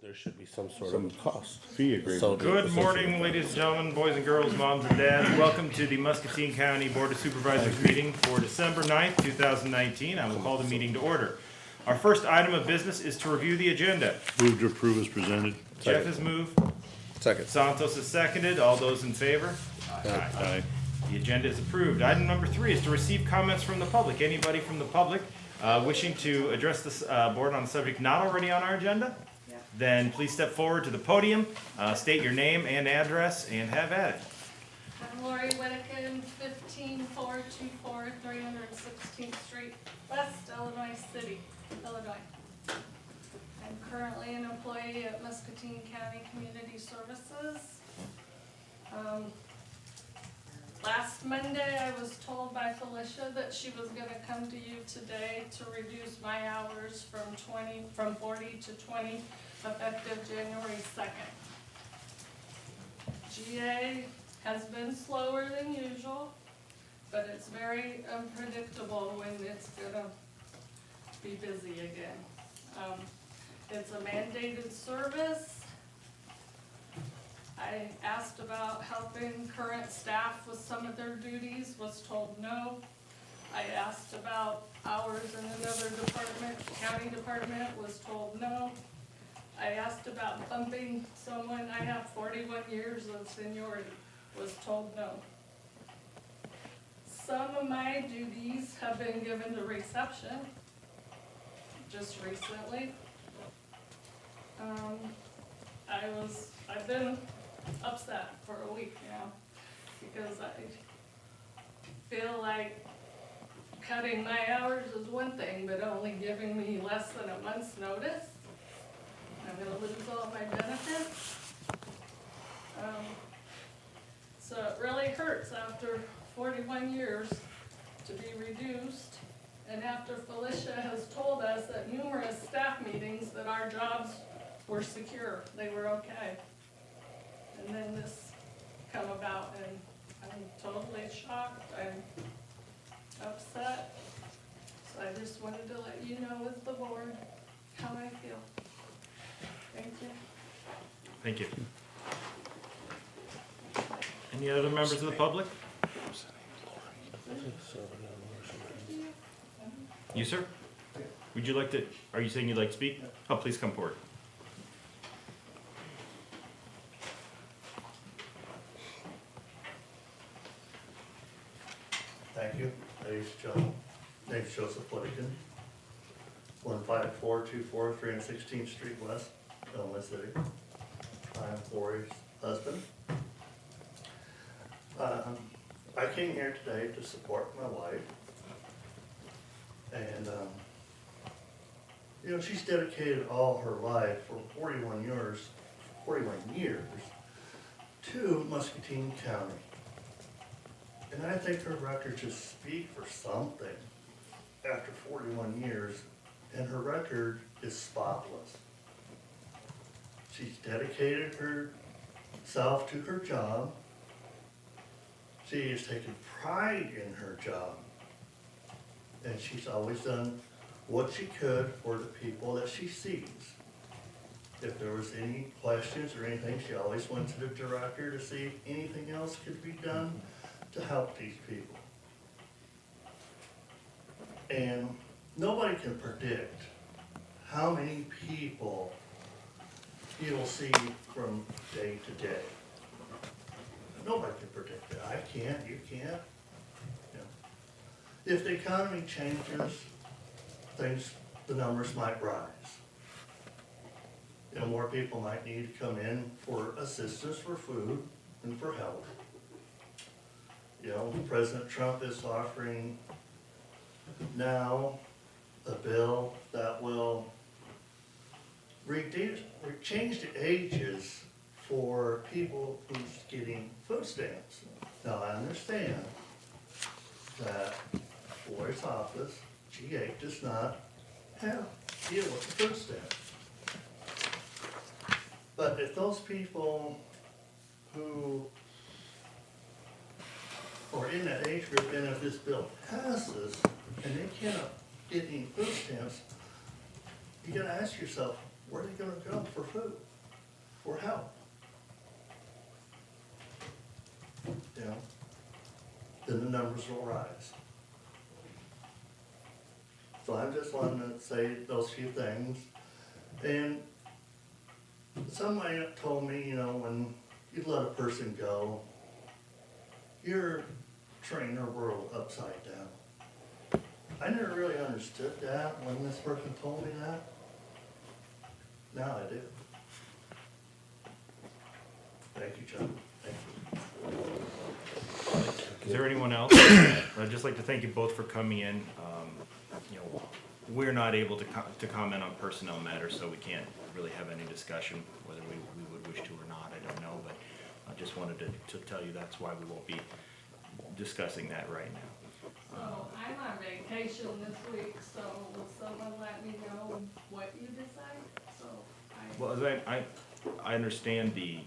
there should be some sort of cost. Fee agreement. So Good morning, ladies and gentlemen, boys and girls, moms and dads. Welcome to the Muscatine County Board of Supervisors meeting for December 9th, 2019. I will call the meeting to order. Our first item of business is to review the agenda. Move to approve as presented. Jeff has moved. Second. Santos has seconded. All those in favor? Aye. The agenda is approved. Item number 3 is to receive comments from the public. Anybody from the public wishing to address this board on a subject not already on our agenda? Then please step forward to the podium, state your name and address, and have at it. I'm Lori Whittakin, 15424 316th Street, West Illinois City, Illinois. I'm currently an employee at Muscatine County Community Services. Last Monday, I was told by Felicia that she was gonna come to you today to reduce my hours from 40 to 20, effective January 2nd. GA has been slower than usual, but it's very unpredictable when it's gonna be busy again. It's a mandated service. I asked about helping current staff with some of their duties, was told no. I asked about hours in another department, county department, was told no. I asked about bumping someone, I have 41 years of seniority, was told no. Some of my duties have been given to reception, just recently. I've been upset for a week now, because I feel like cutting my hours is one thing, but only giving me less than a month's notice. I'm gonna lose all my benefits. So it really hurts after 41 years to be reduced, and after Felicia has told us at numerous staff meetings that our jobs were secure, they were okay. And then this come about, and I'm totally shocked, I'm upset. So I just wanted to let you know with the board how I feel. Thank you. Thank you. Any other members of the public? You, sir? Would you like to, are you saying you'd like to speak? Oh, please come forward. Thank you. Name's Joseph Whittakin, 15424 316th Street West, Illinois City. I'm Lori's husband. I came here today to support my wife. And, she's dedicated all her life for 41 years to Muscatine County. And I think her record should speak for something after 41 years, and her record is spotless. She's dedicated herself to her job. She has taken pride in her job. And she's always done what she could for the people that she sees. If there was any questions or anything, she always went to the director to see if anything else could be done to help these people. And nobody can predict how many people you'll see from day to day. Nobody can predict it. I can't, you can't. If the economy changes, the numbers might rise. More people might need to come in for assistance for food and for health. President Trump is offering now a bill that will change the ages for people who's getting food stamps. Now, I understand that for its office, GA does not deal with the food stamps. But if those people who are in that age group, and if this bill passes and they cannot get any food stamps, you gotta ask yourself, where are they gonna go for food, for help? You know, then the numbers will rise. So I just wanted to say those few things. And somebody told me, you know, when you let a person go, you're turning their world upside down. I never really understood that when this person told me that. Now I do. Thank you, Chuck. Thank you. Is there anyone else? I'd just like to thank you both for coming in. You know, we're not able to comment on personnel matters, so we can't really have any discussion, whether we would wish to or not, I don't know, but I just wanted to tell you that's why we won't be discussing that right now. So I'm on vacation this week, so will someone let me know what you decide? So Well, as I understand the,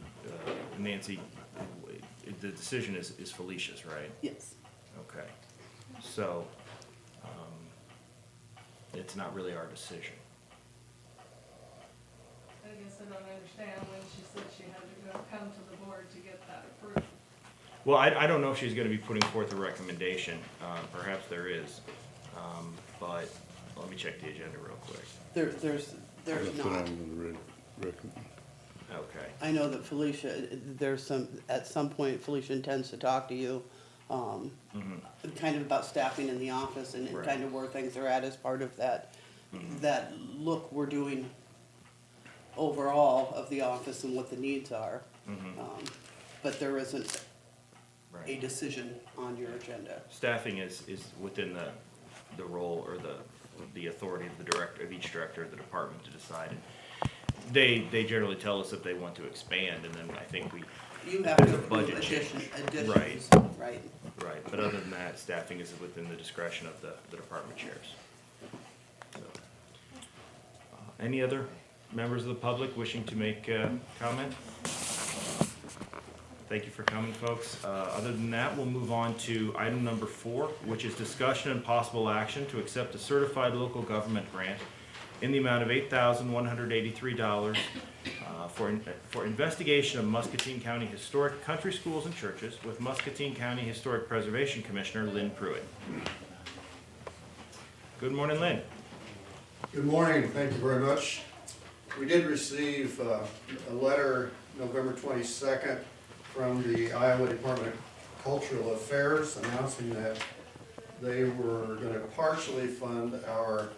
Nancy, the decision is Felicia's, right? Yes. Okay, so, it's not really our decision. I guess I don't understand when she said she had to come to the board to get that approved. Well, I don't know if she's gonna be putting forth a recommendation, perhaps there is, but let me check the agenda real quick. There's That's what not. I'm gonna recommend. Okay, I know that Felicia, at some point Felicia intends to talk to you, kind of about staffing in the office and Right. kind of where things are at as part of that, that look we're doing overall of the office and what the needs are. But there isn't a right. decision on your agenda. Staffing is within the role or the authority of the director, of each director of the department to decide. They generally tell us if they want to expand, and then I think we, You have There's to a approve budget change. additions, right? right, but other than that, staffing is within the discretion of the department chairs. So, any other members of the public wishing to make comment? Thank you for coming, folks. Other than that, we'll move on to item number 4, which is discussion and possible action to accept a certified local government grant in the amount of $8,183 for investigation of Muscatine County historic country schools and churches with Muscatine County Historic Preservation Commissioner Lynn Pruitt. Good morning, Lynn. Good morning, thank you very much. We did receive a letter November 22nd from the Iowa Department of Cultural Affairs announcing that they were going to partially fund our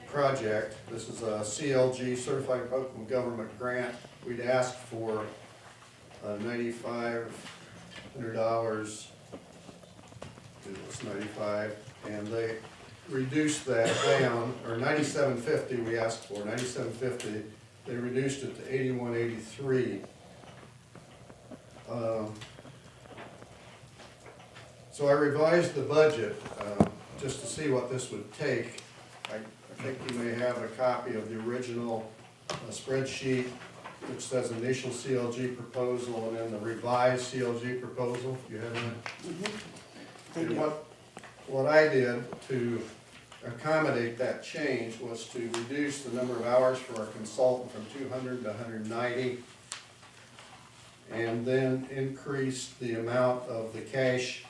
project. This is a CLG, Certified Local Government Grant. We'd asked for $9,500. It was 95, and they reduced that down, or $9,750 we asked for, $9,750. They reduced it to $8,183. So I revised the budget just to see what this would take. I think you may have a copy of the original spreadsheet, which says initial CLG proposal and then the revised CLG proposal. You have that? Thank And you. what I did to accommodate that change was to reduce the number of hours for our consultant from 200 to 190, and then increase the amount of the cash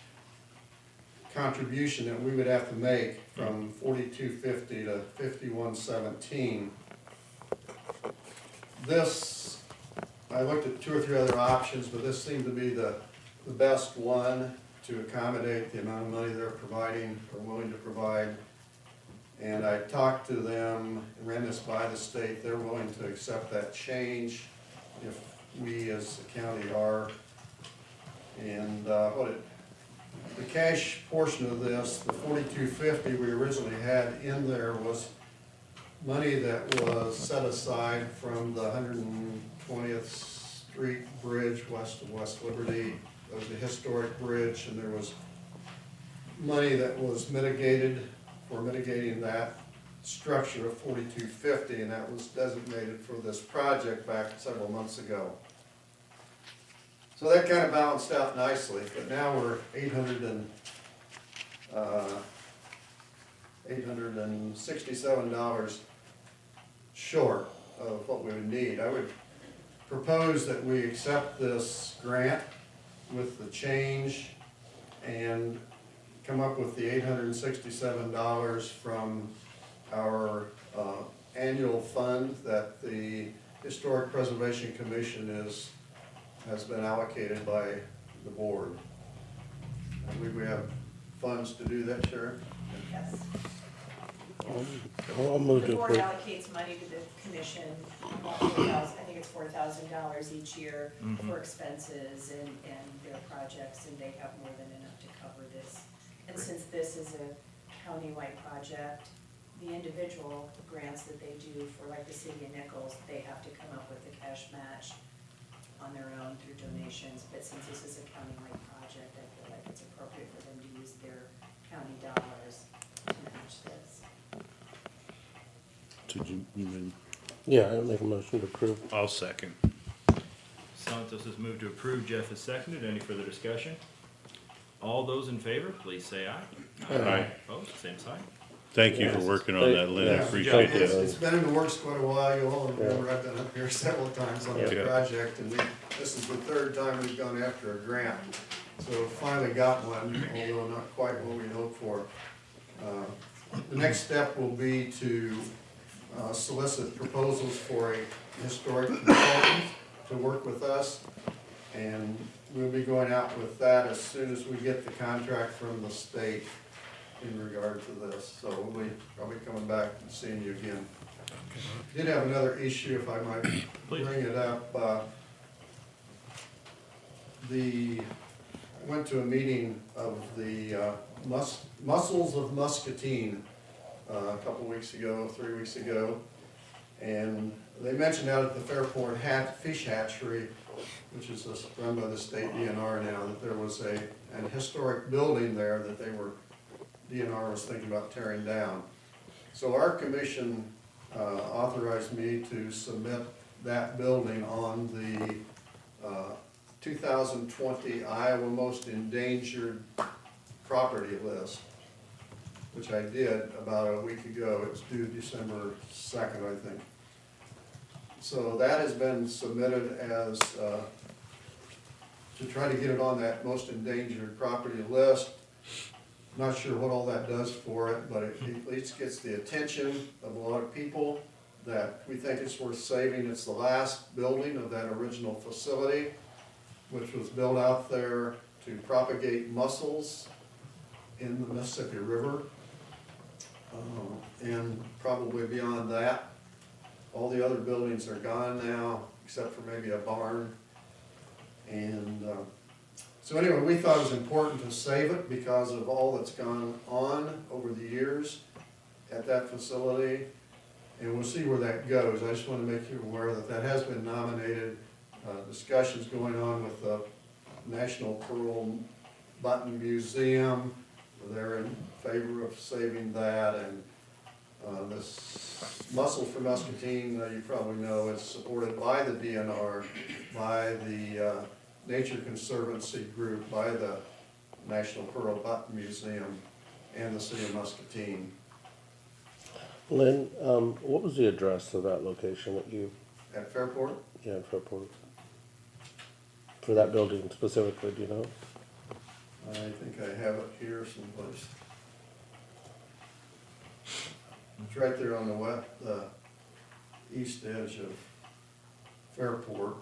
contribution that we would have to make from $42.50 to $51.17. This, I looked at 2 or 3 other options, but this seemed to be the best one to accommodate the amount of money they're providing or willing to provide. And I talked to them, ran this by the state, they're willing to accept that change if we as a county are. And the cash portion of this, the $42.50 we originally had in there was money that was set aside from the 120th Street Bridge west of West Liberty. That was a historic bridge, and there was money that was mitigated for mitigating that structure of $42.50, and that was designated for this project back several months ago. So that kind of balanced out nicely, but now we're $867 short. of what we would need. I would propose that we accept this grant with the change and come up with the $867 from our annual fund that the Historic Preservation Commission has been allocated by the board. I believe we have funds to do that, Sheriff? Yes. I'll move The to board approve. allocates money to the commission, about 4,000, I think it's $4,000 each year for expenses and their projects, and they have more than enough to cover this. And since this is a countywide project, the individual grants that they do for like the city of Nichols, they have to come up with a cash match on their own through donations, but since this is a countywide project, I feel like it's appropriate for them to use their county dollars to match this. Yeah, I make a motion to approve. I'll second. Santos has moved to approve, Jeff has seconded. Any further discussion? All those in favor, please say aye. Aye. Opposed, same sign. Thank you for working on that, Lynn, I Yeah. appreciate It's, that. it's been in the works quite a while, you all remember I've been up here several times on this Yeah. project, and this is the third time we've gone after a grant. So finally got one, although not quite what we hoped for. The next step will be to solicit proposals for a historic consultant to work with us. And we'll be going out with that as soon as we get the contract from the state in regard to this. So we'll be probably coming back and seeing you again. Did have another issue, if I might Please. bring it up. I went to a meeting of the Mussels of Muscatine a couple weeks ago, 3 weeks ago. And they mentioned out at the Fairport Fish Hatchery, which is run by the state DNR now, that there was an historic building there that DNR was thinking about tearing down. So our commission authorized me to submit that building on the 2020 Iowa Most Endangered Property list, which I did about a week ago. It was due December 2nd, I think. So that has been submitted as, to try to get it on that most endangered property list. Not sure what all that does for it, but it at least gets the attention of a lot of people that we think it's worth saving. It's the last building of that original facility, which was built out there to propagate mussels in the Mississippi River. And probably beyond that. All the other buildings are gone now, except for maybe a barn. And so anyway, we thought it was important to save it because of all that's gone on over the years at that facility. And we'll see where that goes. I just want to make you aware that that has been nominated. Discussions going on with the National Pearl Button Museum. They're in favor of saving that. And this Mussels for Muscatine, you probably know, is supported by the DNR, by the Nature Conservancy Group, by the National Pearl Button Museum, and the City of Muscatine. Lynn, what was the address of that location that you, At Fairport, yeah, for that building specifically, do you know? I think I have it here someplace. It's right there on the east edge of Fairport.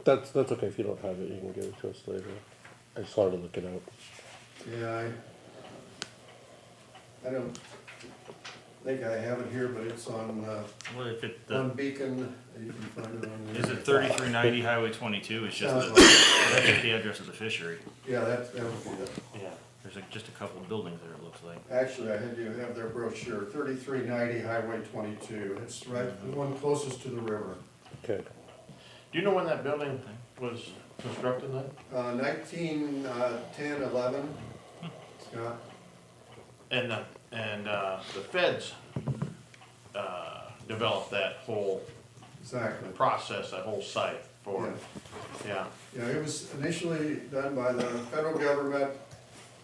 That's okay, if you don't have it, you can give it to us later. I just wanted to look it up. Yeah, I don't think I have it here, but it's on, Well, if it, on Beacon, you can find it on. is it 3390 Highway 22? It's just, Sounds that's just the address of the fishery. Yeah, that would be it. Yeah. There's just a couple of buildings there, it looks like. Actually, I had you have their brochure, 3390 Highway 22. It's right, the one closest to the river. Okay. Do you know when that building was constructed then? 1910, 11, Scott. And the feds developed that whole Exactly. process, that whole site for, yeah. Yeah, it was initially done by the federal government.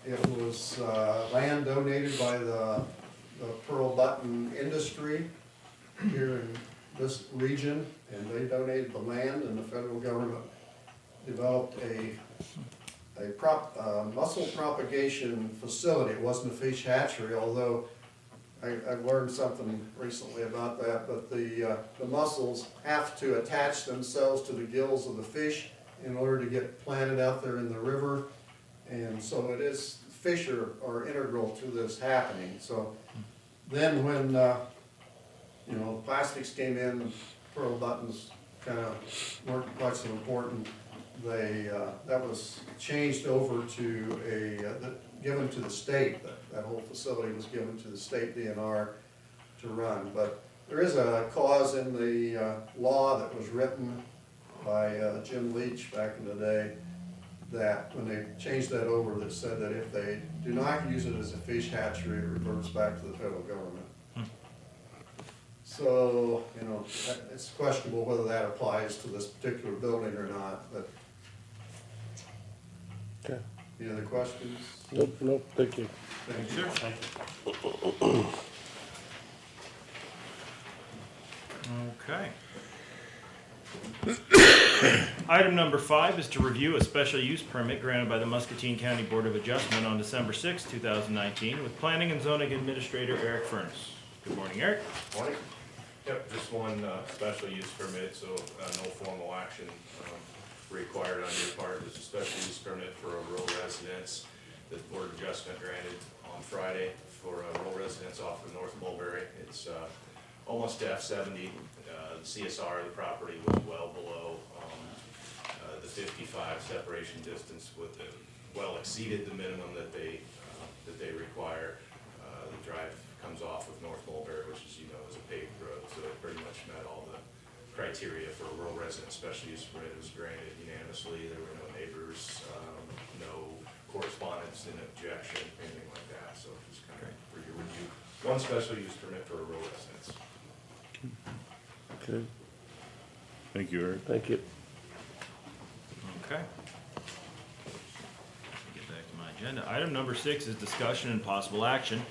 It was land donated by the the pearl button industry here in this region, and they donated the land, and the federal government developed a mussel propagation facility. It wasn't a fish hatchery, although I've learned something recently about that, but the mussels have to attach themselves to the gills of the fish in order to get planted out there in the river. And so it is, fish are integral to this happening. So then when, you know, plastics came in, pearl buttons kind of weren't quite so important. That was changed over to given to the state. That whole facility was given to the state DNR to run. But there is a clause in the law that was written by Jim Leach back in the day, that when they changed that over, that said that if they do not use it as a fish hatchery, it reverts back to the federal government. So, you know, it's questionable whether that applies to this particular building or not, but. Okay. Any other questions? Nope, thank you. Thank you. Okay. Item number 5 is to review a special use permit granted by the Muscatine County Board of Adjustment on December 6, 2019, with Planning and Zoning Administrator Eric Furness. Good morning, Eric. Morning. Yep, just one special use permit, so no formal action required on your part. It's a special use permit for a rural residence that the Board of Adjustment granted on Friday for a rural residence off of North Mulberry. It's almost to F70. The CSR of the property was well below the 55 separation distance, with the, well exceeded the minimum that they require. The drive comes off of North Mulberry, which, as you know, is a paved road, so it pretty much met all the criteria for a rural resident special use permit. It was granted unanimously. There were no neighbors, no correspondence, and objection, anything like that. So just kind of for your review, one special use permit for a rural residence. Okay, Thank you, Eric. thank you. Okay. Get back to my agenda. Item number 6 is discussion and possible action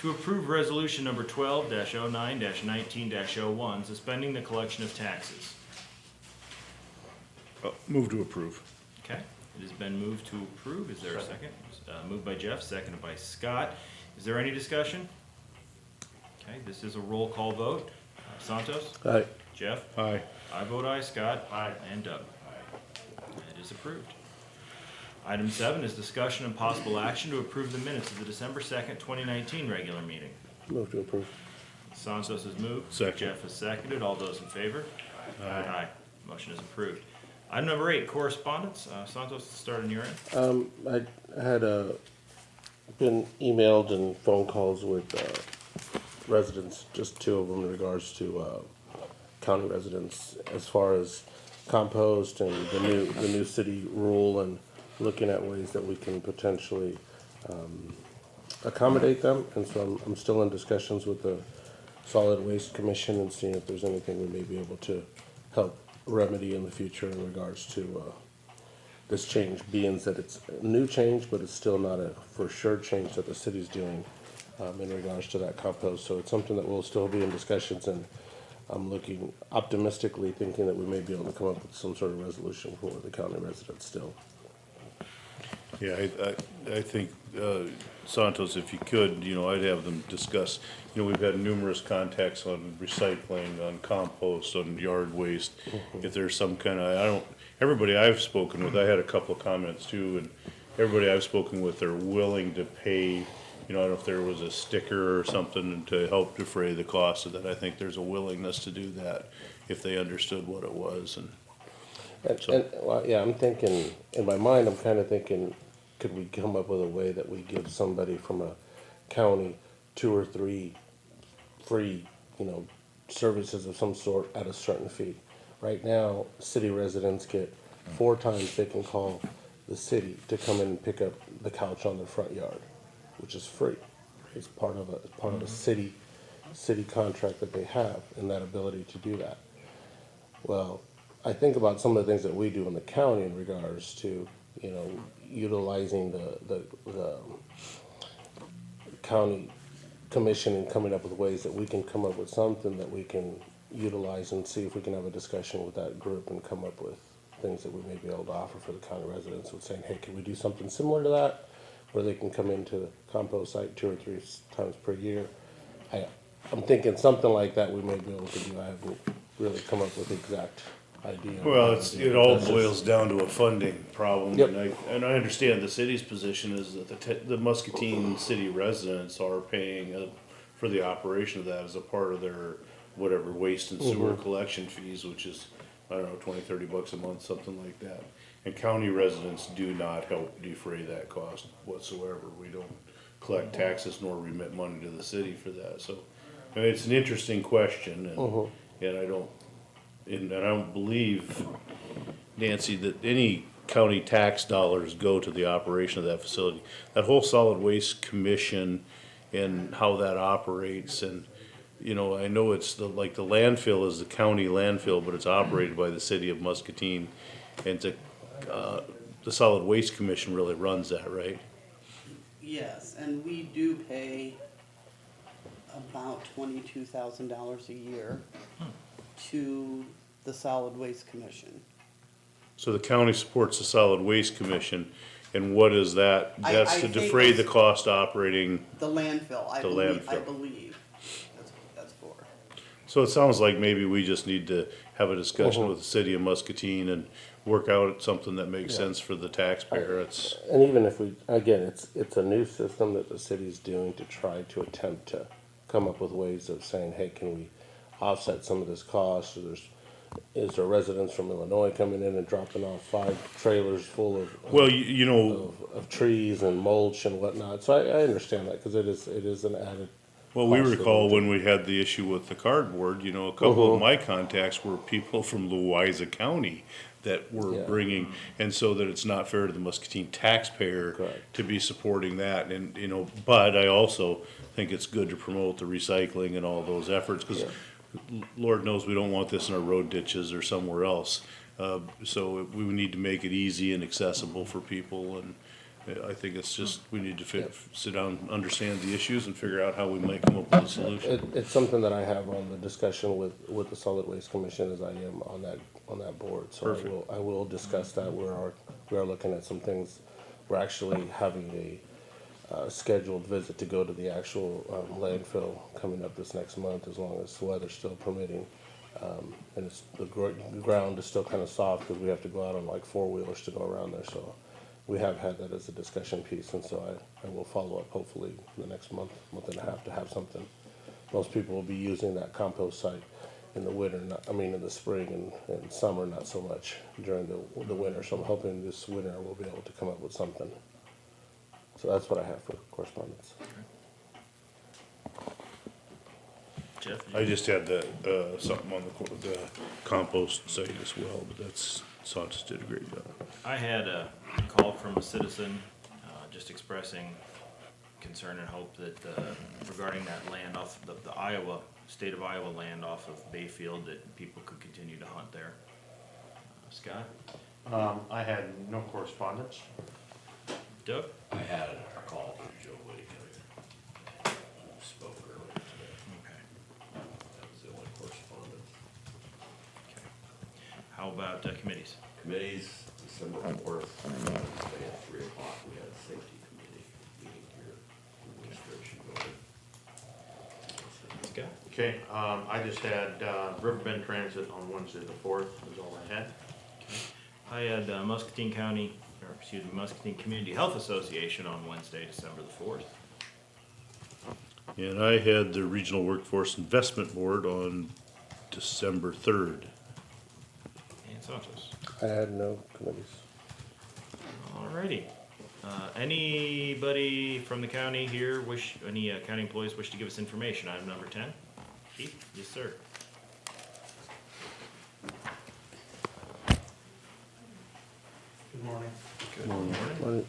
to approve resolution number 12-09-19-01, suspending the collection of taxes. Move to approve. Okay, it has been moved to approve. Is there a second? Moved by Jeff, seconded by Scott. Is there any discussion? Okay, this is a roll call vote. Santos? Aye. Jeff? Aye. I vote aye. Scott? Aye. And Doug? It is approved. Item 7 is discussion and possible action to approve the minutes of the December 2nd, 2019 regular meeting. Move to approve. Santos has moved. Second. Jeff has seconded. All those in favor? Aye. Motion is approved. Item number 8, correspondence. Santos, start on your end. I had been emailed and phone calls with residents, just 2 of them in regards to county residents, as far as compost and the new city rule, and looking at ways that we can potentially accommodate them. And so I'm still in discussions with the Solid Waste Commission and seeing if there's anything we may be able to help remedy in the future in regards to this change, being that it's a new change, but it's still not a for sure change that the city's doing in regards to that compost. So it's something that we'll still be in discussions, and I'm looking optimistically, thinking that we may be able to come up with some sort of resolution for the county residents still. Yeah, I think, Santos, if you could, I'd have them discuss, we've had numerous contacts on recycling, on compost, on yard waste. If there's some kind of, everybody I've spoken with, I had a couple of comments too, and everybody I've spoken with, they're willing to pay, I don't know if there was a sticker or something to help defray the cost of that. I think there's a willingness to do that if they understood what it was. Well, yeah, I'm thinking, in my mind, I'm kind of thinking, could we come up with a way that we give somebody from a county 2 or 3 free, services of some sort at a certain fee? Right now, city residents get 4 times they can call the city to come in and pick up the couch on their front yard, which is free. It's part of a city contract that they have, and that ability to do that. Well, I think about some of the things that we do in the county in regards to, utilizing the county commission and coming up with ways that we can come up with something that we can utilize and see if we can have a discussion with that group and come up with things that we may be able to offer for the county residents with saying, hey, can we do something similar to that? Where they can come into the compost site 2 or 3 times per year. I'm thinking something like that we may be able to do. I haven't really come up with the exact idea. Well, it all That's just- boils down to a funding problem, Yep. and I understand the city's position is that the Muscatine city residents are paying for the operation of that as a part of their whatever waste and sewer collection fees, which is, I don't know, $20-30 a month, something like that. And county residents do not help defray that cost whatsoever. We don't collect taxes nor remit money to the city for that, so, I mean, it's an interesting question, and I don't believe, Nancy, that any county tax dollars go to the operation of that facility. That whole solid waste commission and how that operates, and, you know, I know it's like the landfill is the county landfill, but it's operated by the city of Muscatine. And the solid waste commission really runs that, right? Yes, and we do pay about $22,000 a year to the Solid Waste Commission. So the county supports the solid waste commission, and what is that? I That's to think defray the it's- cost operating. The landfill, I The believe, landfill. that's what that's for. So it sounds like maybe we just need to have a discussion with the city of Muscatine and work out something that makes sense for the taxpayer. It's, And even if we, again, it's a new system that the city's doing to try to attempt to come up with ways of saying, hey, can we offset some of this cost? Or is there residents from Illinois coming in and dropping off 5 trailers full of well, you know, of trees and mulch and whatnot? So I understand that because it is an added. well, we cost recall that we when we had the issue with the cardboard, you know, a couple of my contacts were people from Louisa County that were Yeah. bringing, and so that it's not fair to the Muscatine taxpayer Correct. to be supporting that, and, you know, but I also think it's good to promote the recycling and all those efforts, because Lord knows we don't want this in our road ditches or somewhere else. So we need to make it easy and accessible for people, and I think it's just, we need to sit down and understand the issues and figure out how we might come up with a solution. It's something that I have on the discussion with the Solid Waste Commission as I am on that board. So Perfect. I will discuss that. We are looking at some things. We're actually having a scheduled visit to go to the actual landfill coming up this next month, as long as the weather's still permitting. And it's, the ground is still kind of soft because we have to go out on like 4-wheelers to go around there. So we have had that as a discussion piece, and so I will follow up hopefully in the next month and a half to have something. Most people will be using that compost site in the winter, in the spring and summer, not so much during the winter. So I'm hoping this winter we'll be able to come up with something. So that's what I have for correspondence. Jeff? I just had that, something on the compost site as well, but that's, Santos did a great job. I had a call from a citizen, just expressing concern and hope that, regarding that land off, the state of Iowa land off of Bayfield, that people could continue to hunt there. Scott? I had no correspondence. Doug? I had a call from Joe Whitaker, who spoke earlier today. Okay. That was the only correspondence. How about committees? Committees, December 4th, Wednesday at 3 o'clock, we had a safety committee meeting here, administration voted. Scott? Okay, I just had Riverbend Transit on Wednesday the 4th, was all I had. I had Muscatine Muscatine Community Health Association on Wednesday, December the 4th. And I had the Regional Workforce Investment Board on December 3rd. And Santos. I had no committees. Alrighty. Anybody from the county here any county employees wish to give us information? Item number 10. Keith? Yes, sir. Good morning. Good morning.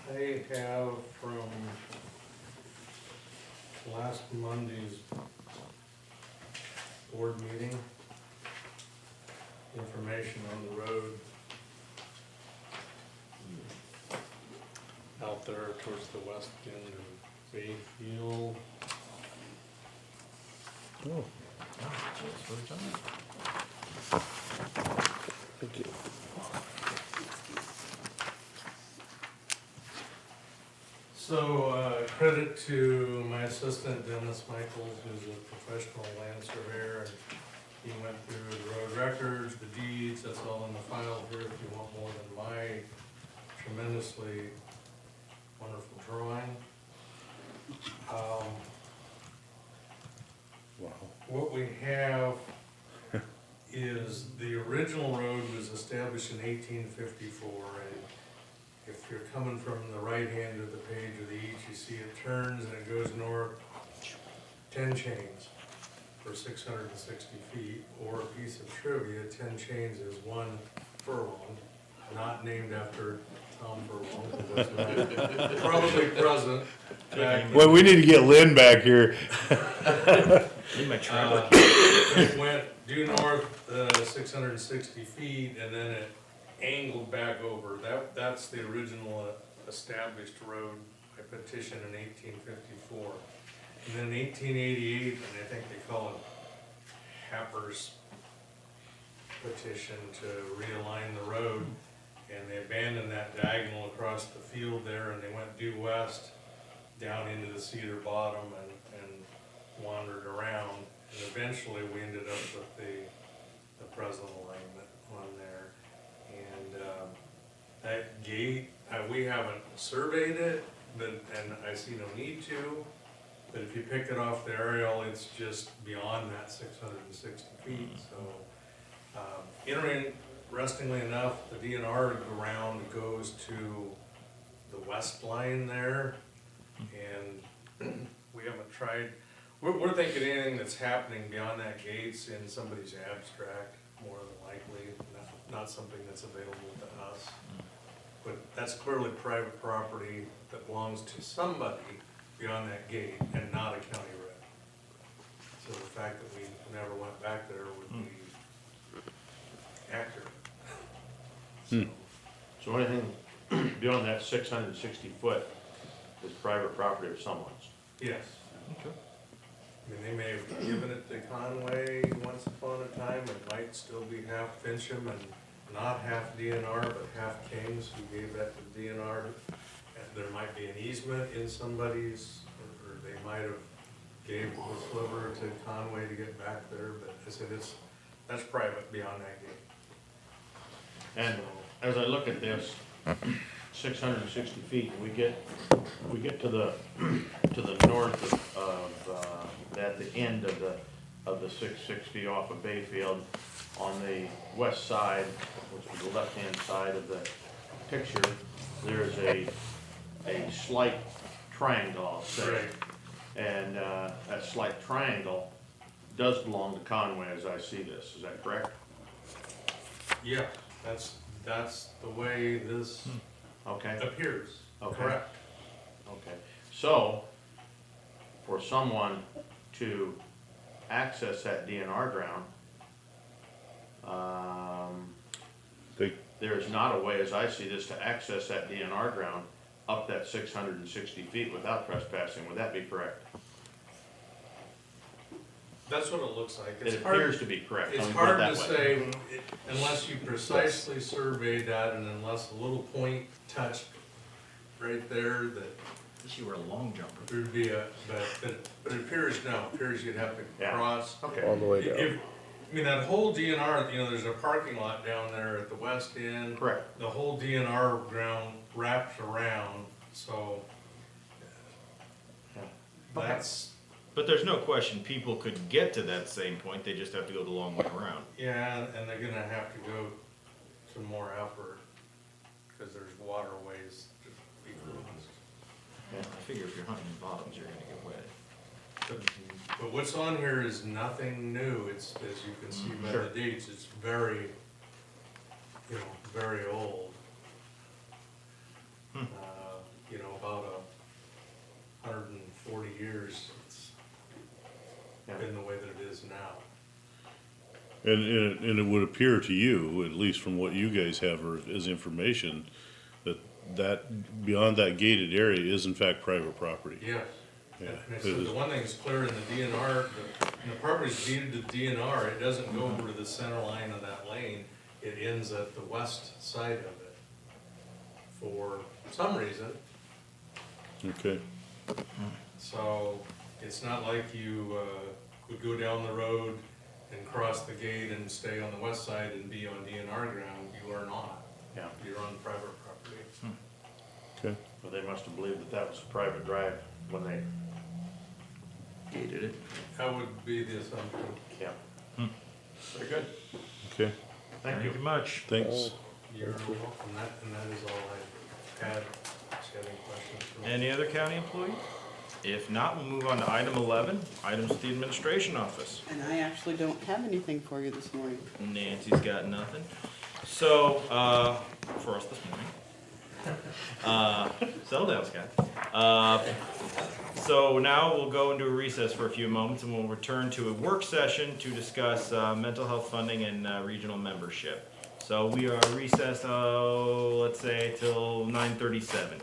I have from last Monday's board meeting, information on the road. out there towards the west end of Bayfield. Oh, thank you. So, credit to my assistant Dennis Michaels, who's a professional land surveyor, and he went through the road records, the deeds, that's all in the file here if you want more than my tremendously wonderful drawing. Wow. What we have is the original road was established in 1854, and if you're coming from the right hand of the page of the east, you see it turns and it goes north 10 chains for 660 feet, or a piece of trivia, 10 chains is one furlong, not named after Tom Furlong, who was not probably present back. Well, we need to get Lynn back here. Need my trapper. It went due north 660 feet, and then it angled back over. That's the original established road by petition in 1854. And then in 1888, and I think they call it Happer's petition to realign the road, and they abandoned that diagonal across the field there, and they went due west down into the Cedar Bottom and wandered around, and eventually we ended up with the present alignment on there. And that gate, we haven't surveyed it, and I see no need to, but if you pick it off the aerial, it's just beyond that 660 feet, so. Interestingly enough, the DNR ground goes to the west line there, and we haven't tried, we're thinking anything that's happening beyond that gate's in somebody's abstract, more than likely, not something that's available to us. But that's clearly private property that belongs to somebody beyond that gate and not a county road. So the fact that we never went back there would be accurate. So anything beyond that 660 foot is private property of someone's. Yes. Okay. I mean, they may have given it to Conway once upon a time, it might still be half Fincham and not half DNR, but half Kings, who gave that to DNR. And there might be an easement in somebody's, or they might have gave the sliver to Conway to get back there, but I said that's private beyond that gate. And as I look at this, 660 feet, we get to the north of at the end of the 660 off of Bayfield, on the west side, which is the left-hand side of the picture, there's a slight triangle, I'll say. Right. And that slight triangle does belong to Conway as I see this, is that correct? Yeah, that's the way this Okay. appears. Okay. Correct. Okay, so, for someone to access that DNR ground, there is not a way, as I see this, to access that DNR ground up that 660 feet without trespassing, would that be correct? That's what it looks like. It appears to be correct. It's Let me put it hard that to way. say unless you precisely survey that and unless a little point touched right there that Wish you were a long jumper. there'd be but it appears now, it appears you'd have to Yeah. cross. All Okay, the way down. I mean, that whole DNR, there's a parking lot down there at the west end. correct. The whole DNR ground wraps around, so Yeah. that's, But there's no question people could get to that same point, they just have to go the long way around. yeah, and they're gonna have to go some more effort, cause there's waterways to be crossed. I figure if you're hunting bottoms, you're gonna get wet. But what's on here is nothing new, it's, as you can see by the dates, it's very, very old. About 140 years, it's been the way that it is now. And it would appear to you, at least from what you guys have as information, that that, beyond that gated area is in fact private property. Yes. Yeah, And it so is. the one thing is clear in the DNR, when the property's deeded to DNR, it doesn't go over to the center line of that lane. It ends at the west side of it. For some reason, Okay, so it's not like you, would go down the road and cross the gate and stay on the west side and be on DNR ground. You are not. Yeah. You're on private property. okay. But they must have believed that that was a private drive when they gated it. That would be the assumption. Yeah. Very good. Okay, Thank Thank you you. much. thanks. You're welcome. And that is all I had. If you have any questions for me. Any other county employee? If not, we'll move on to item 11, items to the administration office. And I actually don't have anything for you this morning. Nancy's got nothing. So, for us this morning. Settle down, Scott. So now we'll go into a recess for a few moments and we'll return to a work session to discuss mental health funding and regional membership. So we are recessed, let's say, till 9:37.